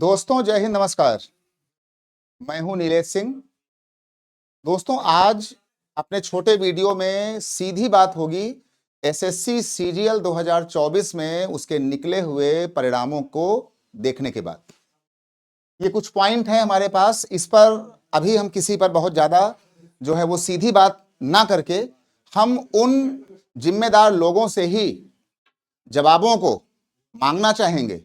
दोस्तों जय हिंद, नमस्कार। मैं हूं नीलेश सिंह। दोस्तों आज अपने छोटे वीडियो में सीधी बात होगी एसएससी सीजीएल 2024 में उसके निकले हुए परिणामों को देखने के बाद। ये कुछ पॉइंट हैं हमारे पास, इस पर अभी हम किसी पर बहुत ज़्यादा जो है वो सीधी बात ना करके हम उन जिम्मेदार लोगों से ही जवाबों को मांगना चाहेंगे,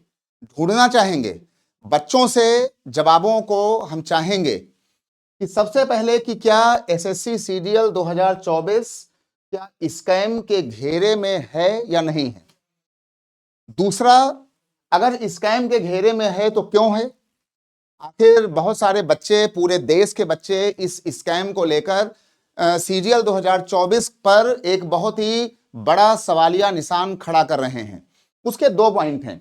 ढूंढना चाहेंगे। बच्चों से जवाबों को हम चाहेंगे कि सबसे पहले कि क्या एसएससी सीजीएल 2024 क्या स्कैम के घेरे में है या नहीं है। दूसरा, अगर स्कैम के घेरे में है तो क्यों है। आखिर बहुत सारे बच्चे, पूरे देश के बच्चे इस स्कैम को लेकर सीजीएल 2024 पर एक बहुत ही बड़ा सवालिया निशान खड़ा कर रहे हैं। उसके दो पॉइंट हैं।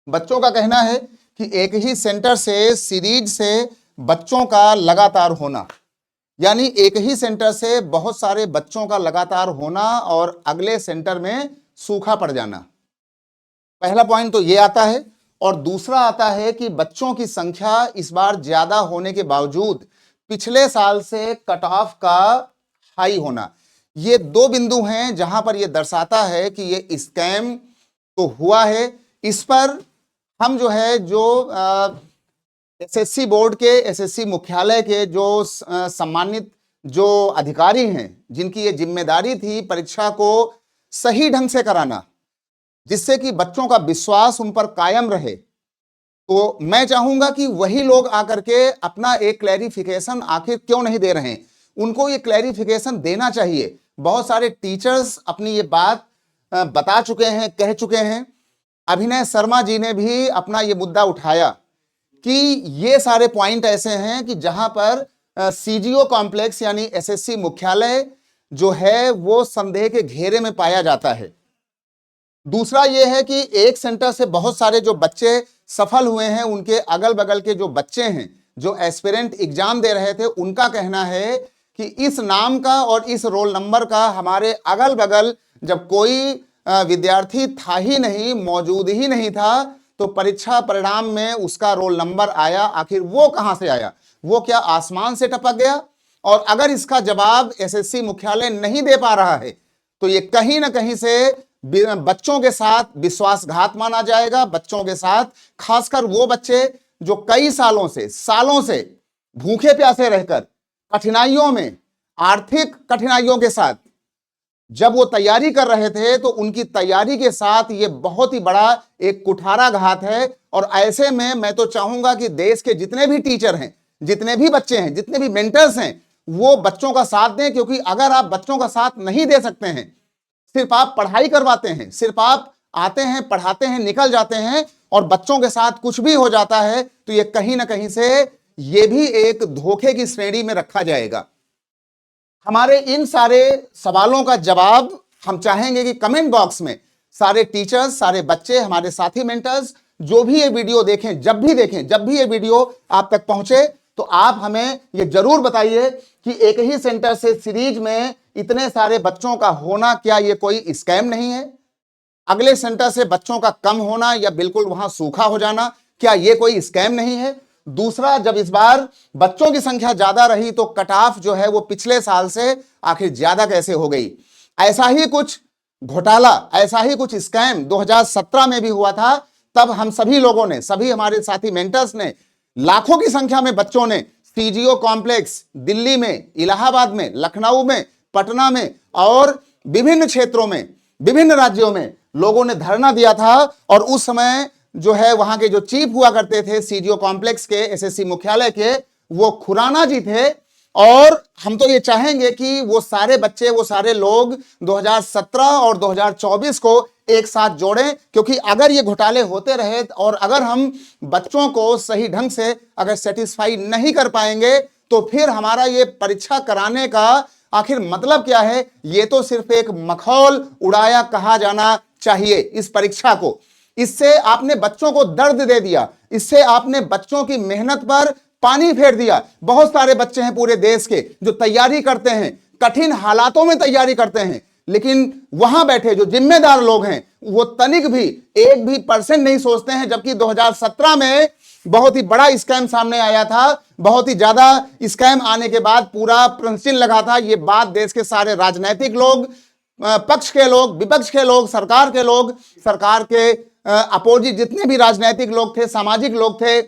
बच्चों का कहना है कि एक ही सेंटर से सीरीज से बच्चों का लगातार होना, यानी एक ही सेंटर से बहुत सारे बच्चों का लगातार होना और अगले सेंटर में सूखा पड़ जाना। पहला पॉइंट तो ये आता है। और दूसरा आता है कि बच्चों की संख्या इस बार ज्यादा होने के बावजूद पिछले साल से कट ऑफ का हाई होना। ये दो बिंदु हैं जहां पर यह दर्शाता है कि ये स्कैम तो हुआ है। इस पर हम जो है एसएससी बोर्ड के, एसएससी मुख्यालय के जो सम्मानित जो अधिकारी हैं, जिनकी ये जिम्मेदारी थी परीक्षा को सही ढंग से कराना, जिससे कि बच्चों का विश्वास उन पर कायम रहे, तो मैं चाहूंगा कि वही लोग आकर के अपना एक क्लैरिफिकेशन आखिर क्यों नहीं दे रहे हैं। उनको ये क्लैरिफिकेशन देना चाहिए। बहुत सारे टीचर्स अपनी ये बात बता चुके हैं, कह चुके हैं। अभिनय शर्मा जी ने भी अपना ये मुद्दा उठाया कि ये सारे पॉइंट ऐसे हैं कि जहां पर सीजीओ कॉम्प्लेक्स यानी एसएससी मुख्यालय जो है वो संदेह के घेरे में पाया जाता है। दूसरा ये है कि एक सेंटर से बहुत सारे जो बच्चे सफल हुए हैं, उनके अगल बगल के जो बच्चे हैं जो एस्पिरेंट एग्जाम दे रहे थे, उनका कहना है कि इस नाम का और इस रोल नंबर का हमारे अगल बगल जब कोई विद्यार्थी था ही नहीं, मौजूद ही नहीं था, तो परीक्षा परिणाम में उसका रोल नंबर आया। आखिर वो कहां से आया? वो क्या आसमान से टपक गया? और अगर इसका जवाब एसएससी मुख्यालय नहीं दे पा रहा है तो ये कहीं ना कहीं से बच्चों के साथ विश्वासघात माना जाएगा। बच्चों के साथ, खासकर वो बच्चे जो कई सालों से भूखे प्यासे रहकर कठिनाइयों में, आर्थिक कठिनाइयों के साथ जब वो तैयारी कर रहे थे, तो उनकी तैयारी के साथ ये बहुत ही बड़ा एक कुठाराघात है। और ऐसे में मैं तो चाहूंगा कि देश के जितने भी टीचर हैं, जितने भी बच्चे हैं, जितने भी मेंटर्स हैं, वो बच्चों का साथ दें। क्योंकि अगर आप बच्चों का साथ नहीं दे सकते हैं, सिर्फ आप पढ़ाई करवाते हैं, सिर्फ आप आते हैं, पढ़ाते हैं, निकल जाते हैं और बच्चों के साथ कुछ भी हो जाता है, तो ये कहीं ना कहीं से ये भी एक धोखे की श्रेणी में रखा जाएगा। हमारे इन सारे सवालों का जवाब हम चाहेंगे कि कमेंट बॉक्स में सारे टीचर्स, सारे बच्चे, हमारे साथी मेंटर्स जो भी ये वीडियो देखें, जब भी ये वीडियो आप तक पहुंचे, तो आप हमें ये जरूर बताइए कि एक ही सेंटर से सीरीज में इतने सारे बच्चों का होना, क्या ये कोई स्कैम नहीं है? अगले सेंटर से बच्चों का कम होना या बिल्कुल वहां सूखा हो जाना, क्या ये कोई स्कैम नहीं है? दूसरा, जब इस बार बच्चों की संख्या ज्यादा रही तो कट ऑफ जो है वो पिछले साल से आखिर ज्यादा कैसे हो गई? ऐसा ही कुछ घोटाला, ऐसा ही कुछ स्कैम 2017 में भी हुआ था। तब हम सभी लोगों ने, सभी हमारे साथी मेंटर्स ने, लाखों की संख्या में बच्चों ने सीजीओ कॉम्प्लेक्स दिल्ली में, इलाहाबाद में, लखनऊ में, पटना में और विभिन्न क्षेत्रों में, विभिन्न राज्यों में लोगों ने धरना दिया था। और उस समय जो है वहां के जो चीफ हुआ करते थे सीजीओ कॉम्प्लेक्स के, एसएससी मुख्यालय के, वो खुराना जी थे। और हम तो ये चाहेंगे कि वो सारे बच्चे, वो सारे लोग 2017 और 2024 को एक साथ जोड़ें। क्योंकि अगर ये घोटाले होते रहे और अगर हम बच्चों को सही ढंग से अगर सेटिस्फाई नहीं कर पाएंगे, तो फिर हमारा ये परीक्षा कराने का आखिर मतलब क्या है? ये तो सिर्फ एक मखौल उड़ाया कहा जाना चाहिए इस परीक्षा को। इससे आपने बच्चों को दर्द दे दिया, इससे आपने बच्चों की मेहनत पर पानी फेर दिया। बहुत सारे बच्चे हैं पूरे देश के जो तैयारी करते हैं, कठिन हालातों में तैयारी करते हैं, लेकिन वहां बैठे जो जिम्मेदार लोग हैं वो तनिक भी, 1% नहीं सोचते हैं। जबकि 2017 में बहुत ही बड़ा स्कैम सामने आया था। बहुत ही ज्यादा स्कैम आने के बाद पूरा प्रश्न लगा था। ये बात देश के सारे राजनीतिक लोग, पक्ष के लोग, विपक्ष के लोग, सरकार के लोग, सरकार के अपोजिट जितने भी राजनीतिक लोग थे, सामाजिक लोग थे,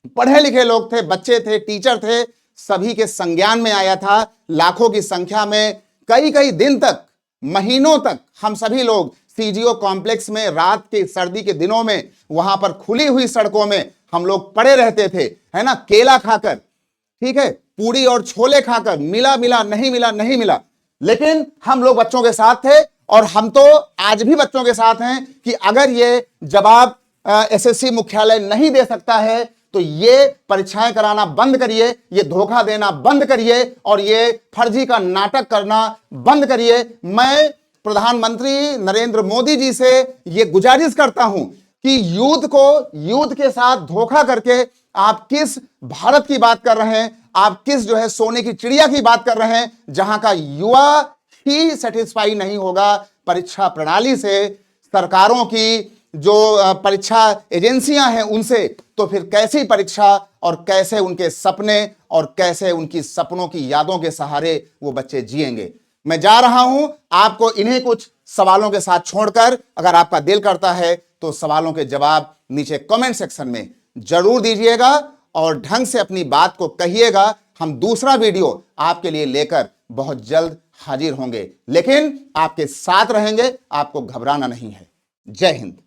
पढ़े लिखे लोग थे, बच्चे थे, टीचर थे, सभी के संज्ञान में आया था। लाखों की संख्या में कई कई दिन तक, महीनों तक हम सभी लोग सीजीओ कॉम्प्लेक्स में रात के सर्दी के दिनों में वहां पर खुली हुई सड़कों में हम लोग पड़े रहते थे, है ना, केला खाकर, ठीक है, पूड़ी और छोले खाकर, मिला मिला नहीं मिला नहीं मिला, लेकिन हम लोग बच्चों के साथ थे। और हम तो आज भी बच्चों के साथ हैं कि अगर ये जवाब एसएससी मुख्यालय नहीं दे सकता है तो ये परीक्षाएं कराना बंद करिए, ये धोखा देना बंद करिए और ये फर्जी का नाटक करना बंद करिए। मैं प्रधानमंत्री नरेंद्र मोदी जी से ये गुजारिश करता हूं कि यूथ के साथ धोखा करके आप किस भारत की बात कर रहे हैं, आप किस जो है सोने की चिड़िया की बात कर रहे हैं, जहां का युवा ही सेटिस्फाई नहीं होगा परीक्षा प्रणाली से, सरकारों की जो परीक्षा एजेंसियां हैं उनसे, तो फिर कैसी परीक्षा और कैसे उनके सपने और कैसे उनकी सपनों की यादों के सहारे वो बच्चे जिएंगे। मैं जा रहा हूं आपको इन्हीं कुछ सवालों के साथ छोड़कर। अगर आपका दिल करता है तो सवालों के जवाब नीचे कमेंट सेक्शन में जरूर दीजिएगा और ढंग से अपनी बात को कहिएगा। हम दूसरा वीडियो आपके लिए लेकर बहुत जल्द हाजिर होंगे, लेकिन आपके साथ रहेंगे, आपको घबराना नहीं है। जय हिंद।